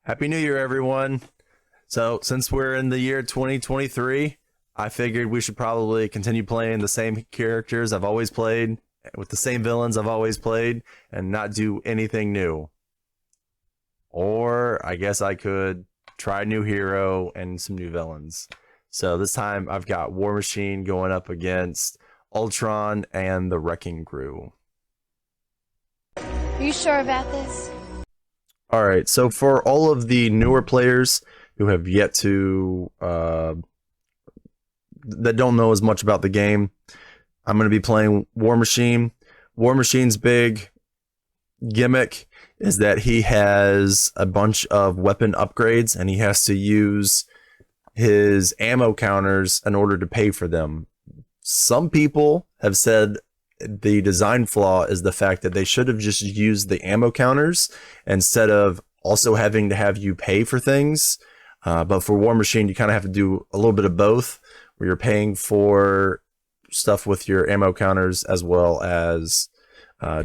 Happy New Year, everyone. So, since we're in the year 2023, I figured we should probably continue playing the same characters I've always played, with the same villains I've always played, and not do anything new. Or I guess I could try a new hero and some new villains. So, this time I've got War Machine going up against Ultron and the Wrecking Crew. Are you sure about this? All right, so for all of the newer players who have yet to that don't know as much about the game, I'm going to be playing War Machine. War Machine's big gimmick is that he has a bunch of weapon upgrades and he has to use his ammo counters in order to pay for them. Some people have said the design flaw is the fact that they should have just used the ammo counters instead of also having to have you pay for things. But for War Machine, you kind of have to do a little bit of both, where you're paying for stuff with your ammo counters as well as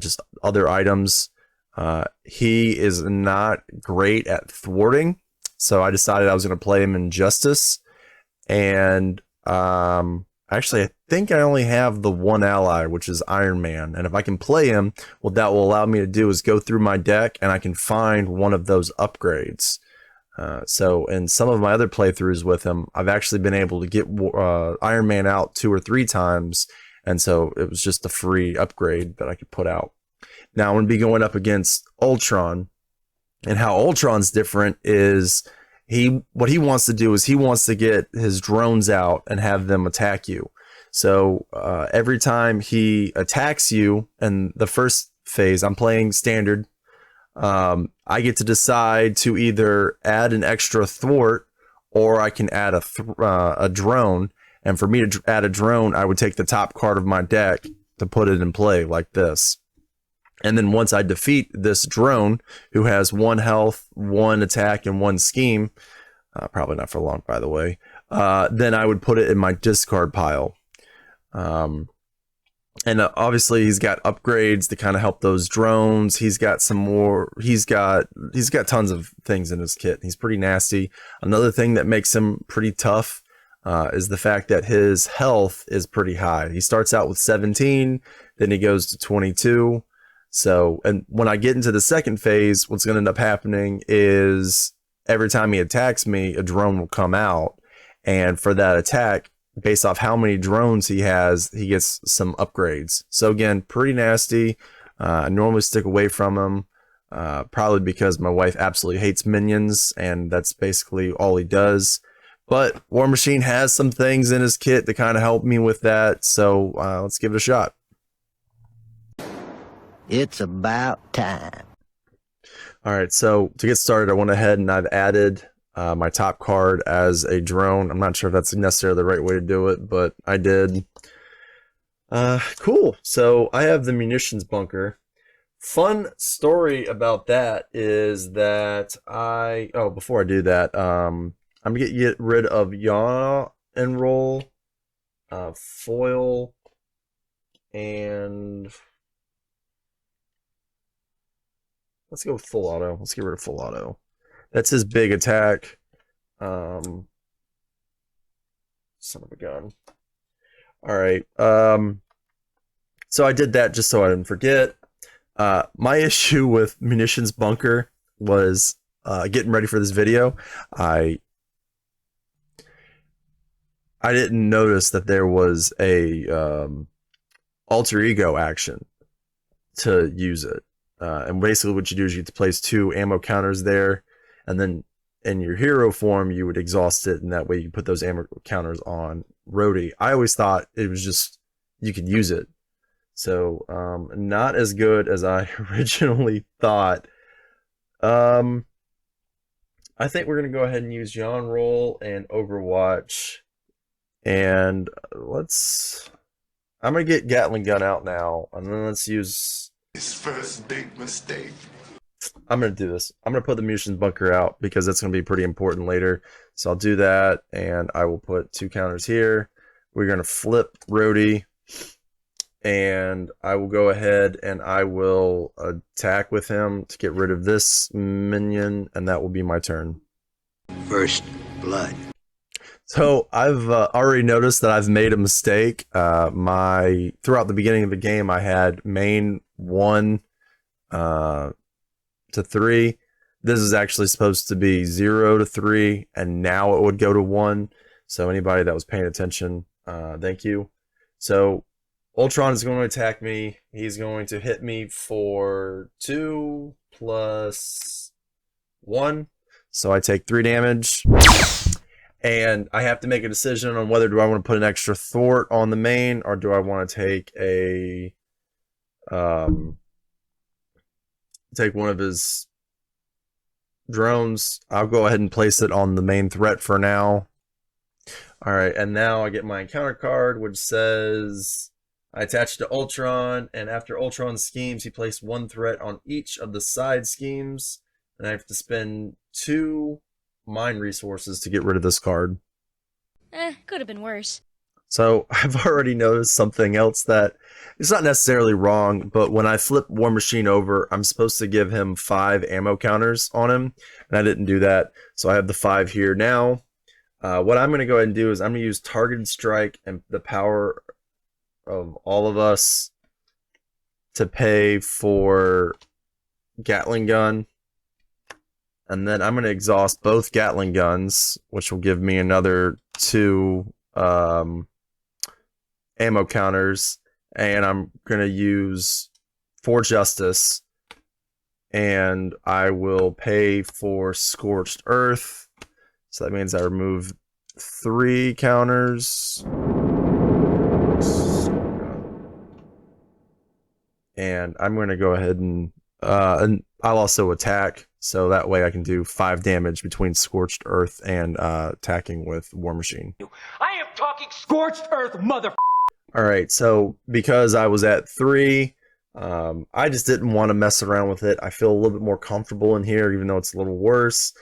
just other items. He is not great at thwarting, so I decided I was going to play him in Justice. And actually, I think I only have the one ally, which is Iron Man. And if I can play him, what that will allow me to do is go through my deck and I can find one of those upgrades. So in some of my other playthroughs with him, I've actually been able to get Iron Man out 2 or 3 times. And so it was just a free upgrade that I could put out. Now I'm going to be going up against Ultron. And how Ultron's different is what he wants to do is he wants to get his drones out and have them attack you. So every time he attacks you in the first phase, I'm playing standard. I get to decide to either add an extra thwart or I can add a drone. And for me to add a drone, I would take the top card of my deck to put it in play like this. And then once I defeat this drone, who has 1 health, 1 attack, and 1 scheme, probably not for long, by the way, then I would put it in my discard pile. And obviously he's got upgrades to kind of help those drones. He's got some more. He's got tons of things in his kit. He's pretty nasty. Another thing that makes him pretty tough is the fact that his health is pretty high. He starts out with 17, then he goes to 22. So, and when I get into the second phase, what's going to end up happening is every time he attacks me, a drone will come out. And for that attack, based off how many drones he has, he gets some upgrades. So again, pretty nasty. I normally stick away from him, probably because my wife absolutely hates minions, and that's basically all he does. But War Machine has some things in his kit to kind of help me with that. So let's give it a shot. It's about time. All right, so to get started, I went ahead and I've added my top card as a drone. I'm not sure if that's necessarily the right way to do it, but I did. Cool. So I have the munitions bunker. Fun story about that is that before I do that, I'm gonna get rid of yaw and roll, foil, and let's go with full auto. Let's get rid of full auto. That's his big attack. Son of a gun. All right. So I did that just so I didn't forget. My issue with munitions bunker was getting ready for this video. I didn't notice that there was a alter ego action to use it. And basically what you do is you place 2 ammo counters there, and then in your hero form you would exhaust it, and that way you put those ammo counters on Rhodey. I always thought it was just you could use it. So not as good as I originally thought. I think we're gonna go ahead and use Yawn Roll and Overwatch. And I'm gonna get Gatling gun out now, and then let's use His first big mistake. I'm going to do this. I'm going to put the munitions bunker out because that's going to be pretty important later. So I'll do that, and I will put 2 counters here. We're going to flip Rhodey, and I will go ahead and I will attack with him to get rid of this minion, and that will be my turn. First blood. So I've already noticed that I've made a mistake. Throughout the beginning of the game, I had main 1 to 3. This is actually supposed to be 0 to 3, and now it would go to 1. So anybody that was paying attention, thank you. So Ultron is going to attack me. He's going to hit me for 2 plus 1. So I take 3 damage. And I have to make a decision on whether do I want to put an extra thwart on the main, or do I want to take take one of his drones. I'll go ahead and place it on the main threat for now. All right, and now I get my encounter card, which says I attach to Ultron, and after Ultron's schemes, he placed 1 threat on each of the side schemes, and I have to spend 2 mine resources to get rid of this card. Could have been worse. So I've already noticed something else that it's not necessarily wrong, but when I flip War Machine over, I'm supposed to give him 5 ammo counters on him, and I didn't do that. So I have the 5 here now. What I'm going to go ahead and do is I'm going to use Targeted Strike and the power of all of us to pay for Gatling Gun. And then I'm going to exhaust both Gatling guns, which will give me another 2 ammo counters. And I'm going to use 4 Justice. And I will pay for Scorched Earth. So that means I remove 3 counters. And I'm going to go ahead and I'll also attack. So that way I can do 5 damage between Scorched Earth and attacking with War Machine. I am talking Scorched Earth, mother. Alright, so because I was at 3, I just didn't want to mess around with it. I feel a little bit more comfortable in here, even though it's a little worse.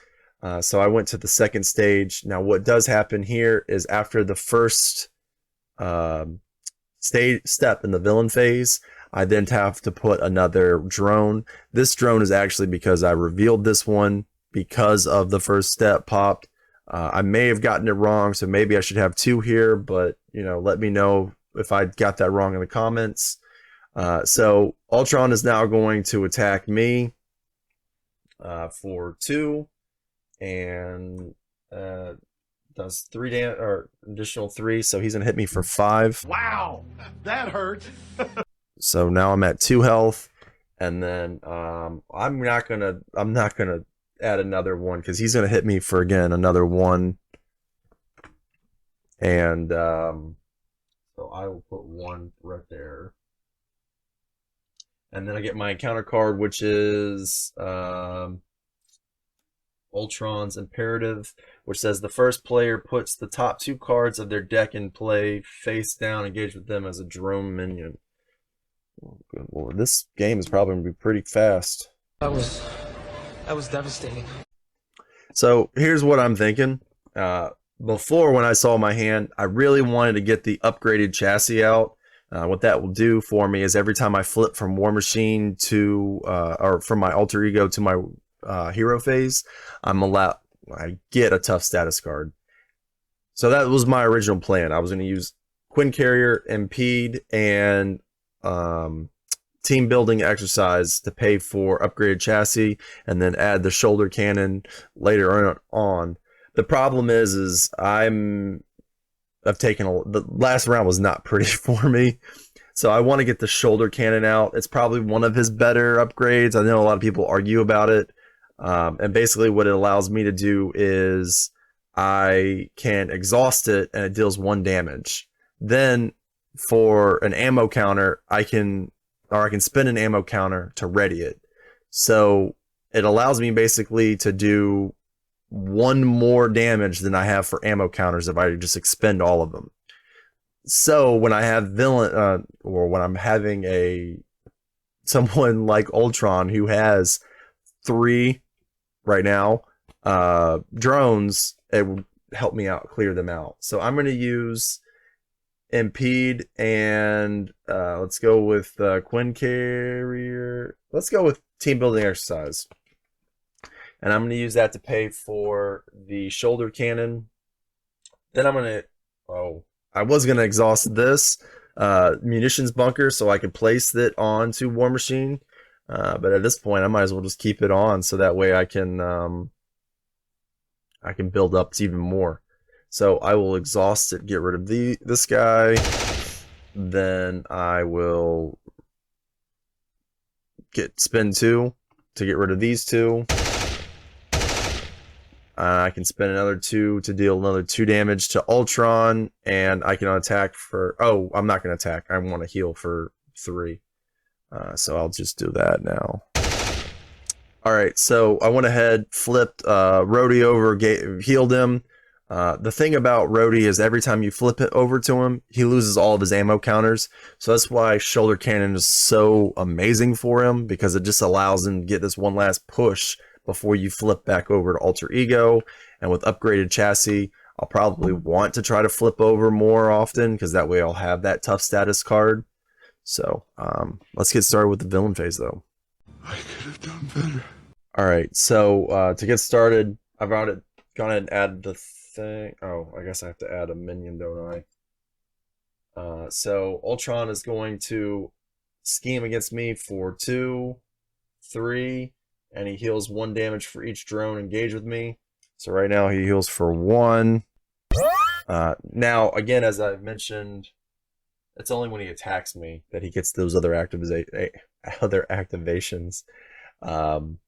So I went to the second stage. Now what does happen here is after the first step in the villain phase, I then have to put another drone. This drone is actually because I revealed this one because of the first step popped. I may have gotten it wrong, so maybe I should have 2 here, but you know, let me know if I got that wrong in the comments. So Ultron is now going to attack me for 2 and does 3 damage or additional 3, so he's gonna hit me for 5. Wow, that hurt. So now I'm at 2 health, and then I'm not gonna add another one because he's gonna hit me for again another 1, and so I will put 1 right there, and then I get my encounter card, which is Ultron's Imperative, which says the first player puts the top 2 cards of their deck in play face down, engage with them as a drone minion. Oh, good lord, this game is probably going to be pretty fast. That was devastating. So here's what I'm thinking. Before, when I saw my hand, I really wanted to get the upgraded chassis out. What that will do for me is every time I flip from War Machine to, or from my alter ego to my hero phase, I get a tough status card. So that was my original plan. I was going to use Quinn Carrier, Impede, and team building exercise to pay for upgraded chassis, and then add the shoulder cannon later on. The problem is the last round was not pretty for me, so I want to get the shoulder cannon out. It's probably one of his better upgrades. I know a lot of people argue about it, and basically what it allows me to do is I can exhaust it and it deals 1 damage. Then for an ammo counter, I can spend an ammo counter to ready it. So it allows me basically to do 1 more damage than I have for ammo counters if I just expend all of them. So when I have or when I'm having someone like Ultron who has 3 right now drones, it will help me out, clear them out. So I'm going to use impede, and let's go with Quinn Carrier. Let's go with team building exercise. And I'm going to use that to pay for the shoulder cannon. Then I'm going to, I was going to exhaust this munitions bunker so I could place it onto War Machine. But at this point, I might as well just keep it on so that way I can build up to even more. So I will exhaust it, get rid of this guy. Then I will get spin 2 to get rid of these 2. I can spend another 2 to deal another 2 damage to Ultron, and I can attack for... Oh, I'm not going to attack. I want to heal for 3. So I'll just do that now. Alright, so I went ahead, flipped Rhodey over, healed him. The thing about Rhodey is every time you flip it over to him, he loses all of his ammo counters. So that's why Shoulder Cannon is so amazing for him, because it just allows him to get this one last push before you flip back over to Alter Ego. And with upgraded chassis, I'll probably want to try to flip over more often, because that way I'll have that tough status card. So let's get started with the villain phase, though. I could have done better. Alright, so to get started, I've already gone ahead and added the thing. Oh, I guess I have to add a minion, don't I? So Ultron is going to scheme against me for 2, 3, and he heals 1 damage for each drone engaged with me. So right now he heals for 1. Now, again, as I've mentioned, it's only when he attacks me that he gets those other activations. And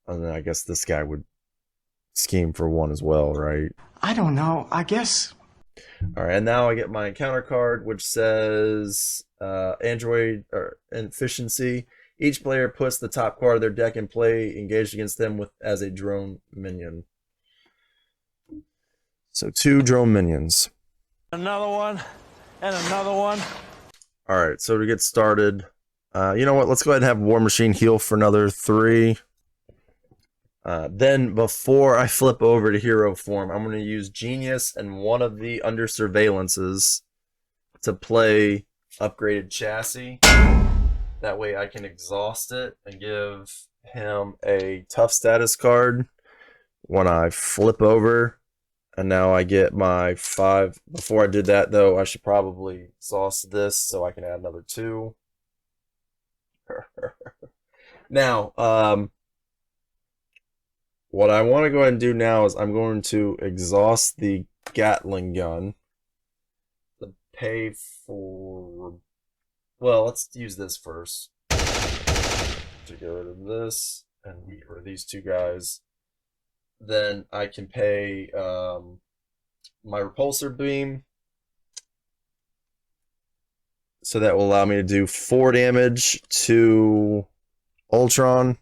then I guess this guy would scheme for 1 as well, right? I don't know. I guess. Alright, and now I get my encounter card, which says Android or Efficiency. Each player puts the top card of their deck in play, engaged against them as a drone minion. So 2 drone minions. Another one, and another one. Alright, so to get started, you know what? Let's go ahead and have War Machine heal for another 3. Then, before I flip over to hero form, I'm going to use Genius and one of the under surveillances to play upgraded chassis. That way I can exhaust it and give him a tough status card when I flip over. And now I get my 5. Before I did that, though, I should probably exhaust this so I can add another 2. Now, what I want to go ahead and do now is I'm going to exhaust the Gatling gun to pay for... Well, let's use this first to get rid of this and get rid of these 2 guys. Then I can pay my repulsor beam, so that will allow me to do 4 damage to Ultron.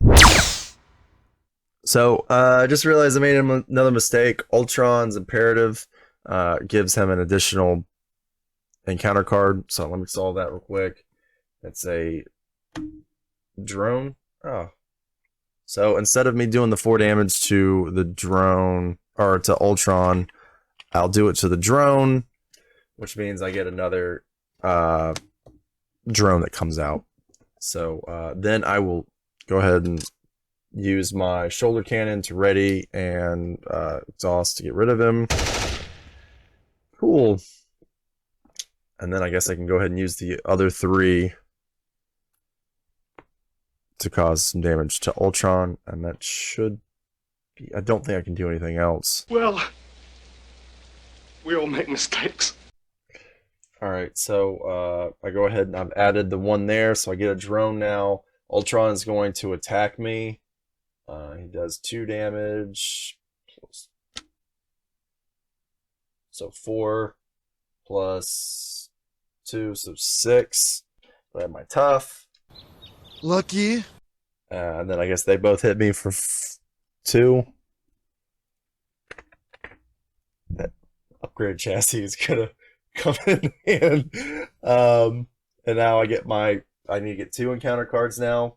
So I just realized I made another mistake. Ultron's imperative gives him an additional encounter card, so let me solve that real quick. It's a drone. Oh. So instead of me doing the 4 damage to the drone, or to Ultron, I'll do it to the drone, which means I get another drone that comes out. So then I will go ahead and use my shoulder cannon to ready and exhaust to get rid of him. Cool. And then I guess I can go ahead and use the other 3 to cause some damage to Ultron, and that should be... I don't think I can do anything else. Well, we all make mistakes. Alright, so I go ahead and I've added the 1 there, so I get a drone now. Ultron is going to attack me. He does 2 damage. So 4 plus 2, so 6. I have my tough. Lucky. And then I guess they both hit me for 2. That upgrade chassis is gonna come in hand. And now I get I need to get 2 encounter cards now.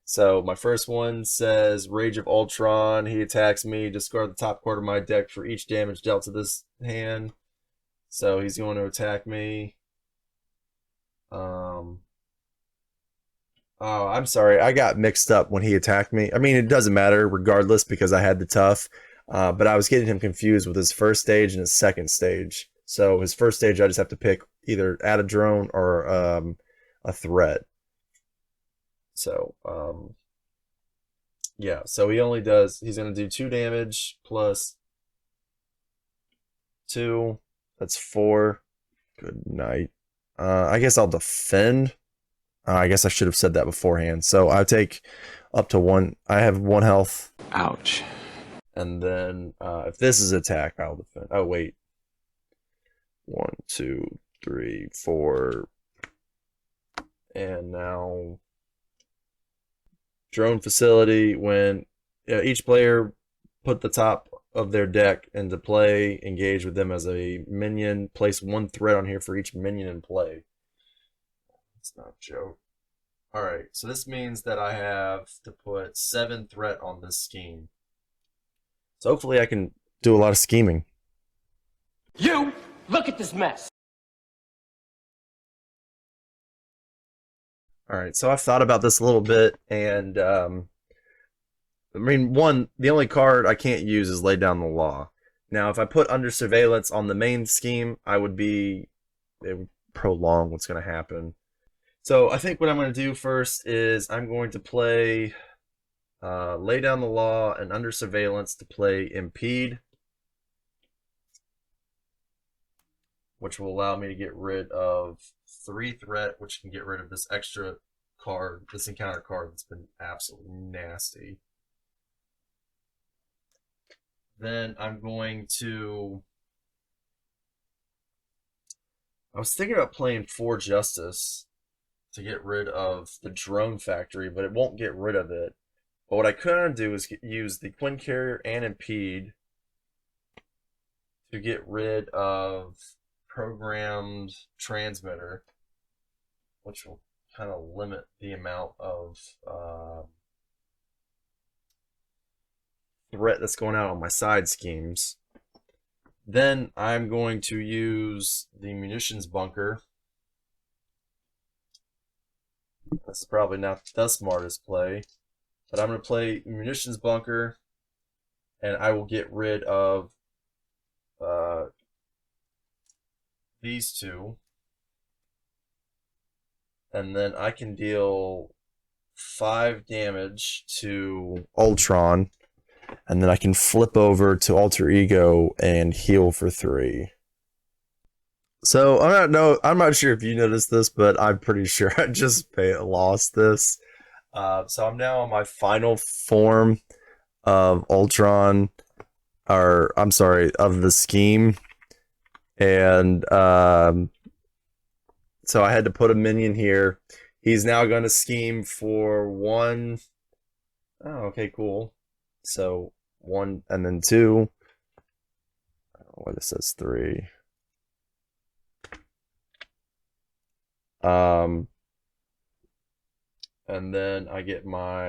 So my first one says Rage of Ultron. He attacks me. Discard the top card of my deck for each damage dealt to this hand. So he's going to attack me. Oh, I'm sorry. I got mixed up when he attacked me. I mean, it doesn't matter regardless because I had the tough. But I was getting him confused with his first stage and his second stage. So his first stage, I just have to pick either add a drone or a threat. So, yeah. So he's going to do 2 damage plus 2. That's 4. Good night. I guess I'll defend. I guess I should have said that beforehand. So I take up to 1. I have 1 health. Ouch. And then if this is attack, I'll defend. Oh, wait. 1, 2, 3, 4. And now drone facility. When each player put the top of their deck into play, engage with them as a minion. Place 1 threat on here for each minion in play. It's not a joke. Alright, so this means that I have to put 7 threat on this scheme. So hopefully I can do a lot of scheming. You! Look at this mess! Alright, so I've thought about this a little bit, and I mean, the only card I can't use is Lay Down the Law. Now, if I put Under Surveillance on the main scheme, it would prolong what's going to happen. So I think what I'm going to do first is I'm going to play Lay Down the Law and Under Surveillance to play Impede, which will allow me to get rid of 3 threat, which can get rid of this extra card, this encounter card that's been absolutely nasty. Then I'm going to... I was thinking about playing For Justice to get rid of the drone factory, but it won't get rid of it. But what I could do is use the Quinn Carrier and Impede to get rid of Programmed Transmitter, which will kind of limit the amount of threat that's going out on my side schemes. Then I'm going to use the Munitions Bunker. This is probably not the smartest play, but I'm going to play Munitions Bunker, and I will get rid of these 2. And then I can deal 5 damage to Ultron, and then I can flip over to Alter Ego and heal for 3. So I'm not sure if you noticed this, but I'm pretty sure I just lost this. So I'm now on my final form of Ultron, or I'm sorry, of the scheme, and so I had to put a minion here. He's now going to scheme for 1. Oh, okay, cool. So 1 and then 2. What it says 3. And then I get my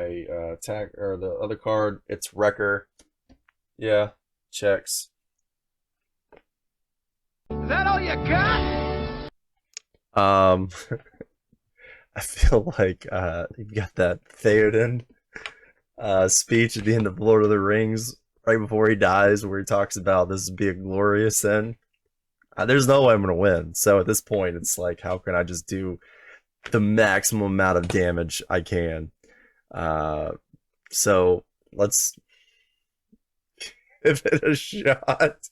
attack, or the other card. It's Wrecker. Yeah, checks. Is that all you got? I feel like you've got that Theoden speech at the end of Lord of the Rings, right before he dies, where he talks about this would be a glorious end. There's no way I'm gonna win. So at this point, it's like, how can I just do the maximum amount of damage I can? So let's give it a shot.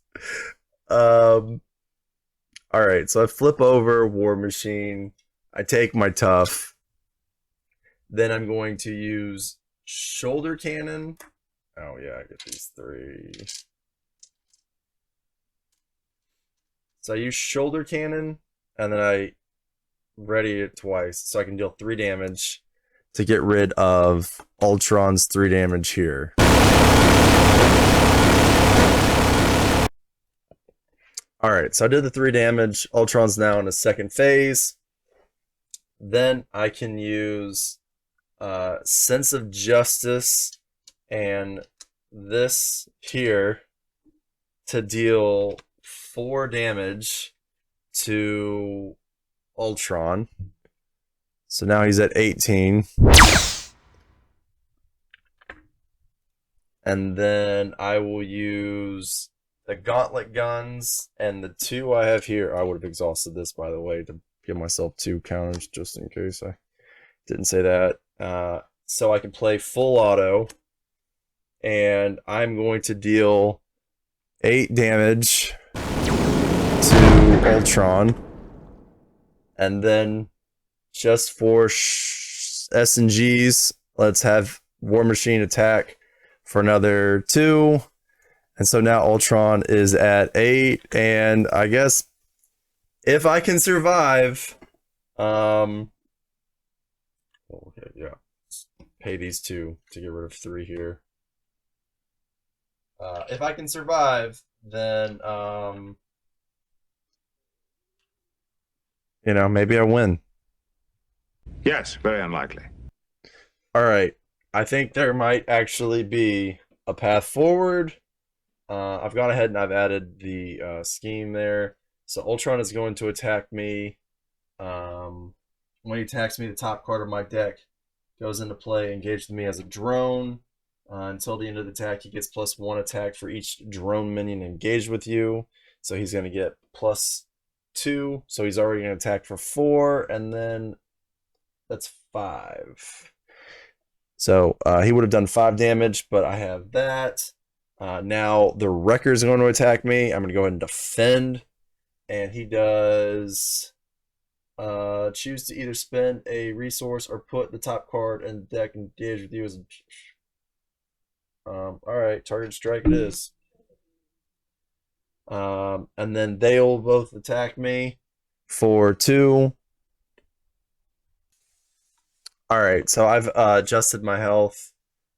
All right, so I flip over War Machine. I take my tough. Then I'm going to use Shoulder Cannon. Oh yeah, I get these 3. So I use Shoulder Cannon, and then I ready it twice, so I can deal 3 damage to get rid of Ultron's 3 damage here. Alright, so I did the 3 damage. Ultron's now in a second phase. Then I can use Sense of Justice and this here to deal 4 damage to Ultron. So now he's at 18. And then I will use the gauntlet guns and the 2 I have here. I would have exhausted this, by the way, to give myself 2 counters just in case I didn't say that. So I can play full auto. And I'm going to deal 8 damage to Ultron. And then just for S&Gs, let's have War Machine attack for another 2. And so now Ultron is at 8. And I guess if I can survive, okay, yeah, pay these 2 to get rid of 3 here. If I can survive, then you know, maybe I win. Yes, very unlikely. All right, I think there might actually be a path forward. I've gone ahead and I've added the scheme there. So Ultron is going to attack me. When he attacks me, the top card of my deck goes into play, engaged with me as a drone. Until the end of the attack, he gets +1 attack for each drone minion engaged with you. So he's going to get +2. So he's already going to attack for 4, and then that's 5. So he would have done 5 damage, but I have that. Now the Wrecker is going to attack me. I'm going to go ahead and defend. And he does choose to either spend a resource or put the top card in the deck engaged with you as a... Alright, target strike it is. And then they'll both attack me for 2. Alright, so I've adjusted my health.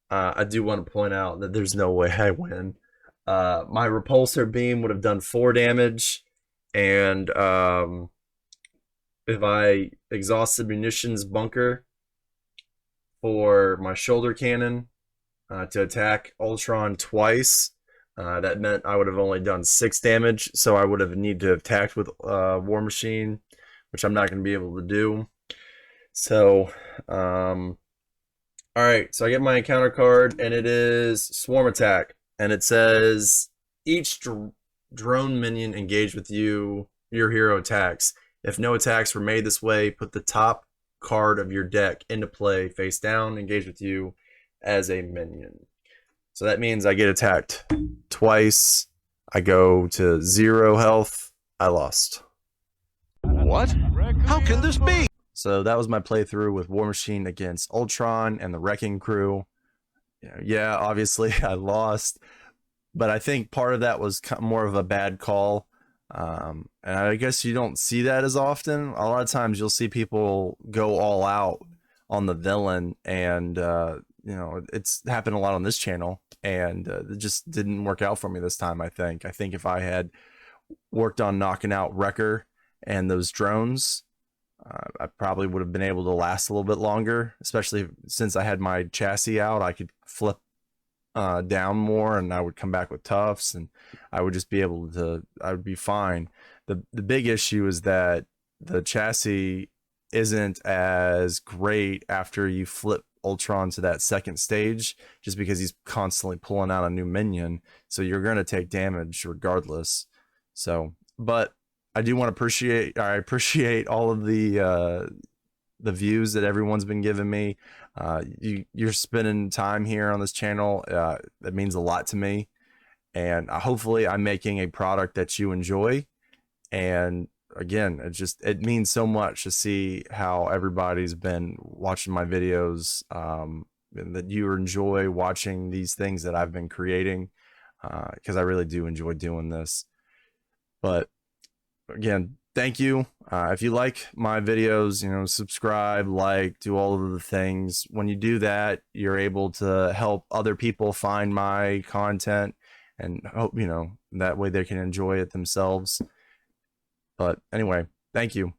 I do want to point out that there's no way I win. My repulsor beam would have done 4 damage, and if I exhausted munitions bunker for my shoulder cannon to attack Ultron twice, that meant I would have only done 6 damage, so I would have needed to have attacked with War Machine, which I'm not going to be able to do. So, alright, so I get my encounter card, and it is Swarm Attack, and it says, each drone minion engaged with you, your hero attacks. If no attacks were made this way, put the top card of your deck into play, face down, engaged with you as a minion. So that means I get attacked twice, I go to 0 health, I lost. What? How can this be? So that was my playthrough with War Machine against Ultron and the Wrecking Crew. Yeah, obviously I lost, but I think part of that was more of a bad call. And I guess you don't see that as often. A lot of times you'll see people go all out on the villain, and you know, it's happened a lot on this channel, and it just didn't work out for me this time. I think if I had worked on knocking out Wrecker and those drones, I probably would have been able to last a little bit longer, especially since I had my chassis out. I could flip down more, and I would come back with Tufts, and I would just be able to, I would be fine. The big issue is that the chassis isn't as great after you flip Ultron to that second stage, just because he's constantly pulling out a new minion, so you're going to take damage regardless. So, but I do want to appreciate all of the views that everyone's been giving me. You're spending time here on this channel. That means a lot to me, and hopefully I'm making a product that you enjoy. And again, it means so much to see how everybody's been watching my videos, and that you enjoy watching these things that I've been creating, because I really do enjoy doing this. But again, thank you. If you like my videos, you know, subscribe, like, do all of the things. When you do that, you're able to help other people find my content, and hope, you know, that way they can enjoy it themselves. But anyway, thank you.